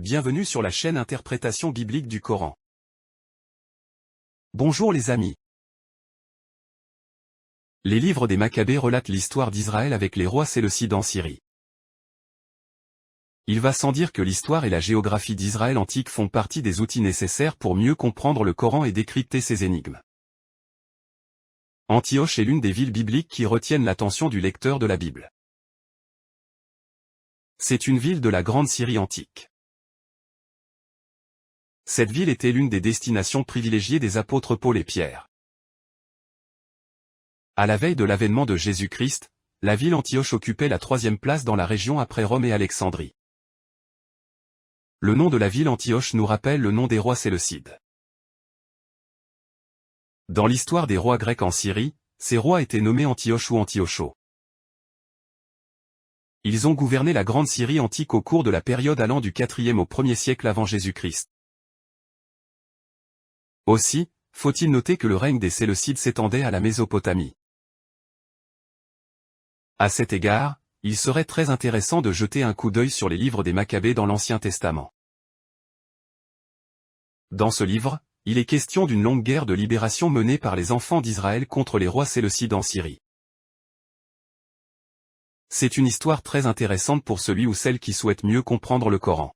Bienvenue sur la chaîne Interprétation biblique du Coran. Bonjour les amis. Les livres des Maccabées relatent l'histoire d'Israël avec les rois séleucides en Syrie. Il va sans dire que l'histoire et la géographie d'Israël antique font partie des outils nécessaires pour mieux comprendre le Coran et décrypter ses énigmes. Antioche est l'une des villes bibliques qui retiennent l'attention du lecteur de la Bible. C'est une ville de la Grande Syrie antique. Cette ville était l'une des destinations privilégiées des apôtres Paul et Pierre. À la veille de l'avènement de Jésus-Christ, la ville Antioche occupait la 3e place dans la région après Rome et Alexandrie. Le nom de la ville Antioche nous rappelle le nom des rois séleucides. Dans l'histoire des rois grecs en Syrie, ces rois étaient nommés Antioche ou Antiochos. Ils ont gouverné la Grande Syrie antique au cours de la période allant du 4e au 1er siècle avant Jésus-Christ. Aussi, faut-il noter que le règne des Séleucides s'étendait à la Mésopotamie. À cet égard, il serait très intéressant de jeter un coup d'œil sur les livres des Maccabées dans l'Ancien Testament. Dans ce livre, il est question d'une longue guerre de libération menée par les enfants d'Israël contre les rois séleucides en Syrie. C'est une histoire très intéressante pour celui ou celle qui souhaite mieux comprendre le Coran.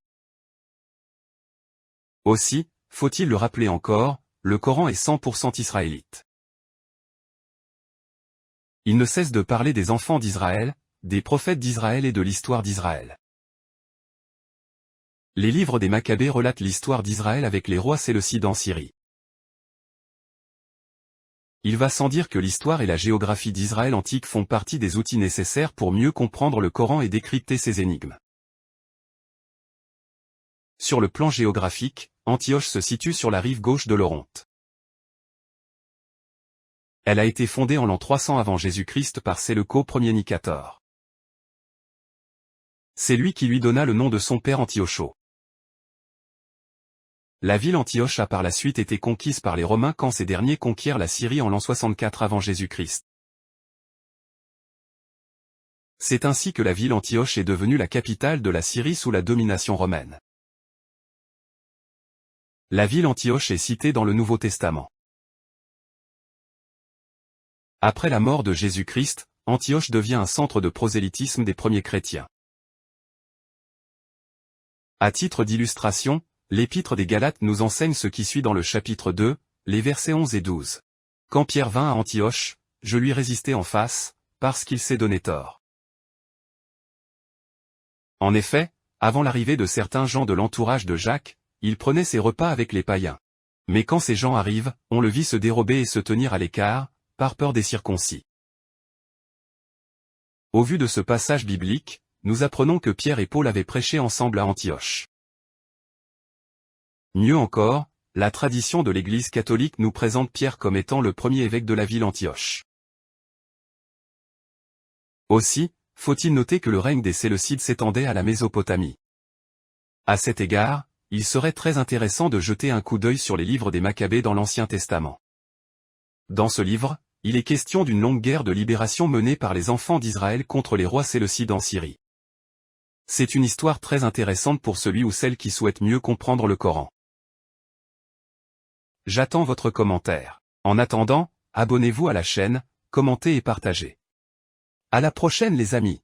Aussi, faut-il le rappeler encore, le Coran est 100% israélite. Il ne cesse de parler des enfants d'Israël, des prophètes d'Israël et de l'histoire d'Israël. Les livres des Maccabées relatent l'histoire d'Israël avec les rois séleucides en Syrie. Il va sans dire que l'histoire et la géographie d'Israël antique font partie des outils nécessaires pour mieux comprendre le Coran et décrypter ses énigmes. Sur le plan géographique, Antioche se situe sur la rive gauche de l'Oronte. Elle a été fondée en l'an 300 avant Jésus-Christ par Séleucos Ier Nicator. C'est lui qui lui donna le nom de son père Antiochos. La ville Antioche a par la suite été conquise par les Romains quand ces derniers conquièrent la Syrie en l'an 64 avant Jésus-Christ. C'est ainsi que la ville Antioche est devenue la capitale de la Syrie sous la domination romaine. La ville Antioche est citée dans le Nouveau Testament. Après la mort de Jésus-Christ, Antioche devient un centre de prosélytisme des premiers chrétiens. À titre d'illustration, l'Épître des Galates nous enseigne ce qui suit dans le chapitre 2, les versets 11 et 12. Quand Pierre vint à Antioche, je lui résistai en face, parce qu'il s'est donné tort. En effet, avant l'arrivée de certains gens de l'entourage de Jacques, il prenait ses repas avec les païens. Mais quand ces gens arrivent, on le vit se dérober et se tenir à l'écart, par peur des circoncis. Au vu de ce passage biblique, nous apprenons que Pierre et Paul avaient prêché ensemble à Antioche. Mieux encore, la tradition de l'Église catholique nous présente Pierre comme étant le premier évêque de la ville Antioche. Aussi, faut-il noter que le règne des Séleucides s'étendait à la Mésopotamie. À cet égard, il serait très intéressant de jeter un coup d'œil sur les livres des Maccabées dans l'Ancien Testament. Dans ce livre, il est question d'une longue guerre de libération menée par les enfants d'Israël contre les rois séleucides en Syrie. C'est une histoire très intéressante pour celui ou celle qui souhaite mieux comprendre le Coran. J'attends votre commentaire. En attendant, abonnez-vous à la chaîne, commentez et partagez. À la prochaine les amis.